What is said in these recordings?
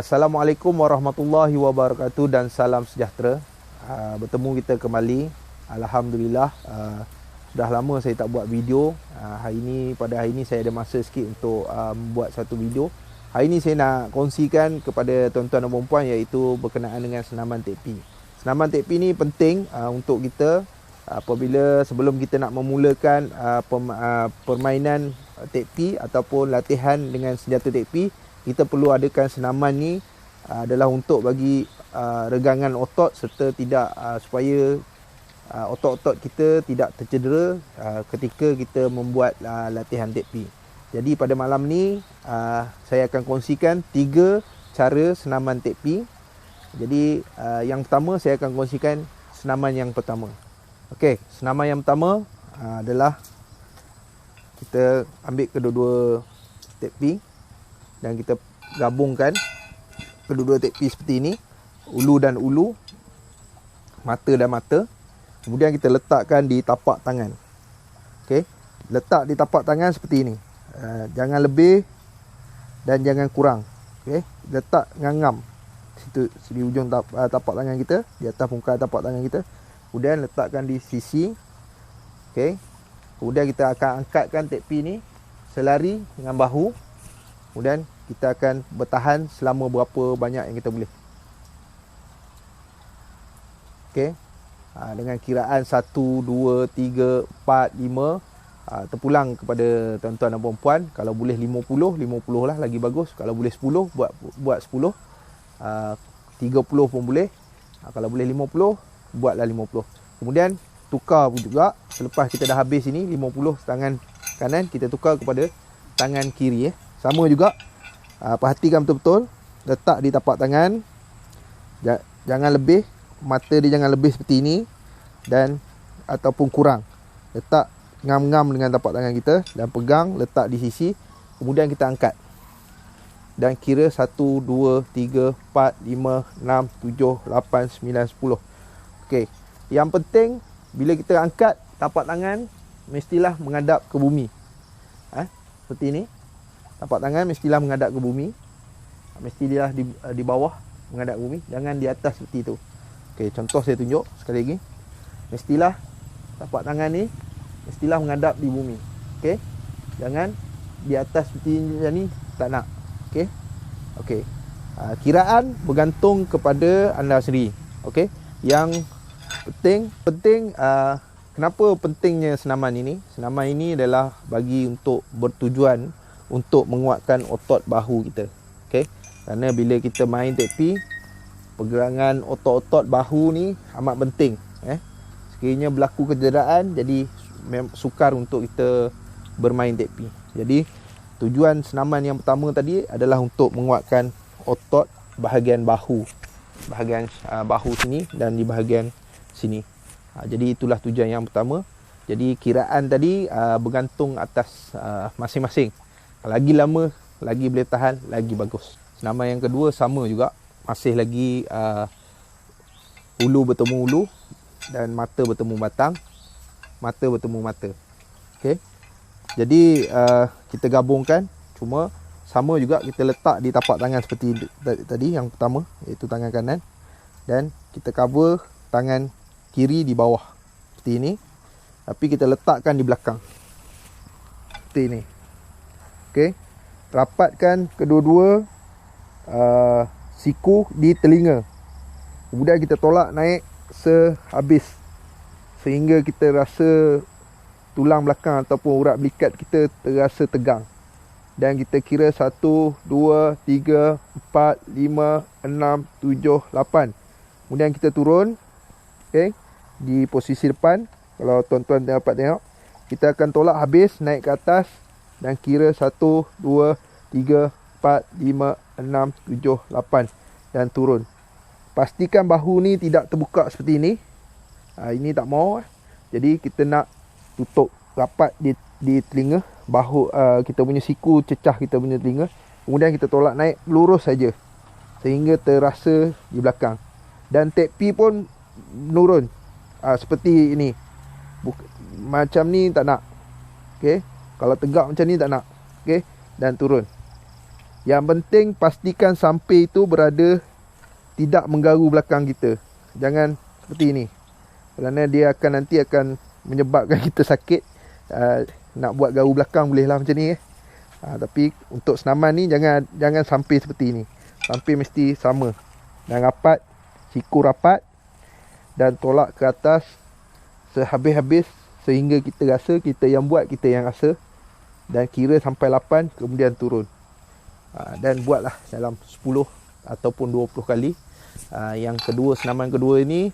Assalamualaikum warahmatullahi wabarakatuh dan salam sejahtera. Bertemu kita kembali. Alhamdulillah, sudah lama saya tak buat video. Pada hari ini saya ada masa sikit untuk membuat satu video. Hari ini saya nak kongsikan kepada tuan-tuan dan puan-puan iaitu berkenaan dengan senaman tekpi. Senaman tekpi ni penting untuk kita apabila sebelum kita nak memulakan permainan tekpi ataupun latihan dengan senjata tekpi. Kita perlu adakan senaman ni adalah untuk bagi regangan otot serta tidak supaya otot-otot kita tidak tercedera ketika kita membuat latihan tekpi. Jadi pada malam ni saya akan kongsikan 3 cara senaman tekpi. Jadi yang pertama saya akan kongsikan senaman yang pertama. Okey, senaman yang pertama adalah kita ambil kedua-dua tekpi dan kita gabungkan kedua-dua tekpi seperti ini, ulu dan ulu, mata dan mata. Kemudian kita letakkan di tapak tangan. Okey, letak di tapak tangan seperti ini. Jangan lebih dan jangan kurang. Okey, letak ngangam situ di ujung tapak tangan kita, di atas muka tapak tangan kita. Kemudian letakkan di sisi. Okey. Kemudian kita akan angkatkan tekpi ni selari dengan bahu. Kemudian kita akan bertahan selama berapa banyak yang kita boleh. Okey. Dengan kiraan 1, 2, 3, 4, 5. Terpulang kepada tuan-tuan dan puan-puan. Kalau boleh 50 lah lagi bagus. Kalau boleh 10, buat 10. 30 pun boleh. Kalau boleh 50, buatlah 50. Kemudian tukar pun juga. Selepas kita dah habis ini 50 tangan kanan, kita tukar kepada tangan kiri. Sama juga. Perhatikan betul-betul. Letak di tapak tangan. Jangan lebih. Mata dia jangan lebih seperti ini. Dan ataupun kurang. Letak ngam-ngam dengan tapak tangan kita. Dan pegang. Letak di sisi. Kemudian kita angkat. Dan kira 1, 2, 3, 4, 5, 6, 7, 8, 9, 10. Okey. Yang penting bila kita angkat tapak tangan mestilah menghadap ke bumi. Seperti ini. Tapak tangan mestilah menghadap ke bumi. Mestilah di bawah menghadap ke bumi, jangan di atas seperti itu. Okey, contoh saya tunjuk sekali lagi. Mestilah tapak tangan ni mestilah menghadap di bumi. Okey. Jangan di atas seperti ni, tak nak. Okey. Okey. Kiraan bergantung kepada anda sendiri. Okey. Yang penting kenapa pentingnya senaman ini? Senaman ini adalah bagi untuk bertujuan untuk menguatkan otot bahu kita. Okey. Kerana bila kita main tekpi, pergerangan otot-otot bahu ni amat penting. Sekiranya berlaku kecederaan, jadi sukar untuk kita bermain tekpi. Jadi tujuan senaman yang pertama tadi adalah untuk menguatkan otot bahagian bahu. Bahagian bahu sini dan di bahagian sini. Jadi itulah tujuan yang pertama. Jadi kiraan tadi bergantung atas masing-masing. Lagi lama, lagi boleh tahan, lagi bagus. Senaman yang kedua sama juga. Masih lagi ulu bertemu ulu dan mata bertemu batang. Mata bertemu mata. Okey. Jadi kita gabungkan. Cuma sama juga kita letak di tapak tangan seperti tadi yang pertama, iaitu tangan kanan. Dan kita cover tangan kiri di bawah. Seperti ini. Tapi kita letakkan di belakang. Seperti ini. Okey. Rapatkan kedua-dua siku di telinga. Kemudian kita tolak naik sehabis. Sehingga kita rasa tulang belakang ataupun urat belikat kita terasa tegang. Dan kita kira 1, 2, 3, 4, 5, 6, 7, 8. Kemudian kita turun. Okay. Di posisi depan. Kalau tuan-tuan dapat tengok. Kita akan tolak habis naik ke atas. Dan kira 1, 2, 3, 4, 5, 6, 7, 8. Dan turun. Pastikan bahu ni tidak terbuka seperti ini. Ini tak mau. Jadi kita nak tutup rapat di telinga. Bahu kita punya siku cecah kita punya telinga. Kemudian kita tolak naik lurus saja. Sehingga terasa di belakang. Dan tekpi pun menurun. Seperti ini. Macam ni tak nak. Okay. Kalau tegak macam ni tak nak. Okay. Dan turun. Yang penting pastikan samping itu berada tidak menggaru belakang kita. Jangan seperti ini. Kerana dia nanti akan menyebabkan kita sakit. Nak buat garu belakang bolehlah macam ni. Tapi untuk senaman ni jangan samping seperti ini. Samping mesti sama dan rapat, siku rapat, dan tolak ke atas sehabis-habis sehingga kita rasa, kita yang buat, kita yang rasa. Dan kira sampai 8 kemudian turun. Dan buatlah dalam 10 ataupun 20 kali. Yang kedua, senaman kedua ini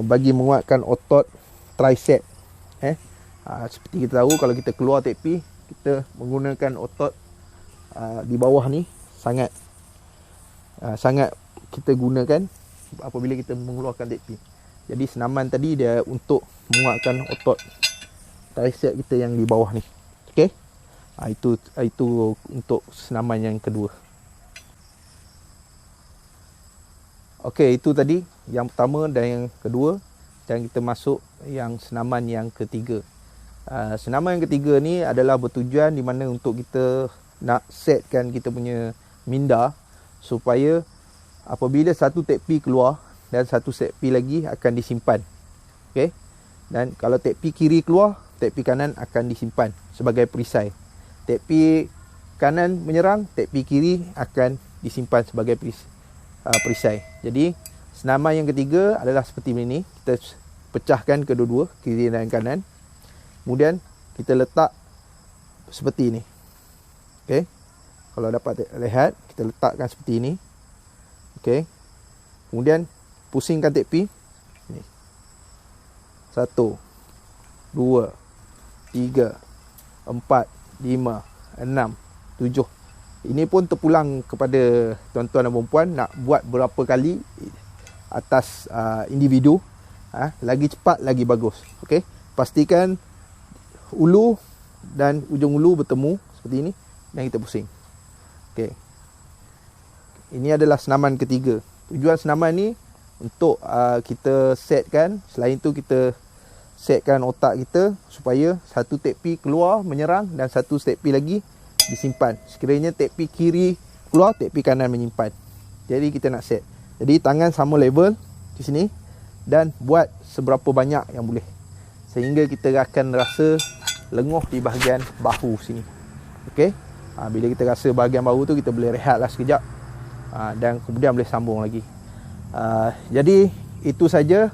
bagi menguatkan otot tricep. Seperti kita tahu, kalau kita keluar tekpi, kita menggunakan otot di bawah ni sangat kita gunakan apabila kita mengeluarkan tekpi. Jadi senaman tadi dia untuk menguatkan otot tricep kita yang di bawah ni. Okey. Itu untuk senaman yang kedua. Okey, itu tadi yang pertama dan yang kedua. Dan kita masuk yang senaman yang ketiga. Senaman yang ketiga ni adalah bertujuan di mana untuk kita nak setkan kita punya minda supaya apabila satu tekpi keluar dan satu tekpi lagi akan disimpan. Okey. Dan kalau tekpi kiri keluar, tekpi kanan akan disimpan sebagai perisai. Tekpi kanan menyerang, tekpi kiri akan disimpan sebagai perisai. Jadi senaman yang ketiga adalah seperti ini. Kita pecahkan kedua-dua, kiri dan kanan. Kemudian kita letak seperti ini. Okey. Kalau dapat lihat, kita letakkan seperti ini. Okey. Kemudian pusingkan tekpi. Ni. 1 2 3 4 5, 6, 7. Ini pun terpulang kepada tuan-tuan dan puan-puan nak buat berapa kali atas individu. Lagi cepat, lagi bagus. Okey. Pastikan ulu dan ujung ulu bertemu seperti ini dan kita pusing. Okey. Ini adalah senaman ketiga. Tujuan senaman ni untuk kita setkan, selain tu kita setkan otak kita supaya satu tekpi keluar menyerang dan satu tekpi lagi disimpan. Sekiranya tekpi kiri keluar, tekpi kanan menyimpan. Jadi kita nak set. Jadi tangan sama level di sini dan buat seberapa banyak yang boleh. Sehingga kita akan rasa lenguh di bahagian bahu sini. Okey. Bila kita rasa bahagian bahu tu, kita boleh rehatlah sekejap. Dan kemudian boleh sambung lagi. Jadi itu saja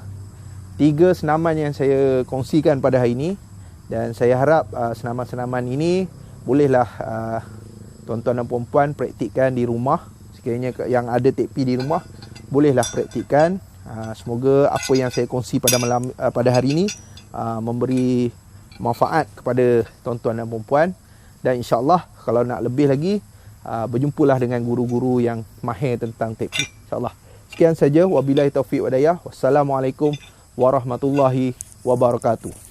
3 senaman yang saya kongsikan pada hari ini. Dan saya harap senaman-senaman ini bolehlah tuan-tuan dan puan-puan praktikkan di rumah. Sekiranya yang ada tekpi di rumah, bolehlah praktikkan. Semoga apa yang saya kongsi pada hari ini memberi manfaat kepada tuan-tuan dan puan-puan. Dan insya-Allah kalau nak lebih lagi, berjumpalah dengan guru-guru yang mahir tentang tekpi. Insya-Allah. Sekian saja, wabillahi taufiq wa hidayah. Wassalamualaikum warahmatullahi wabarakatuh.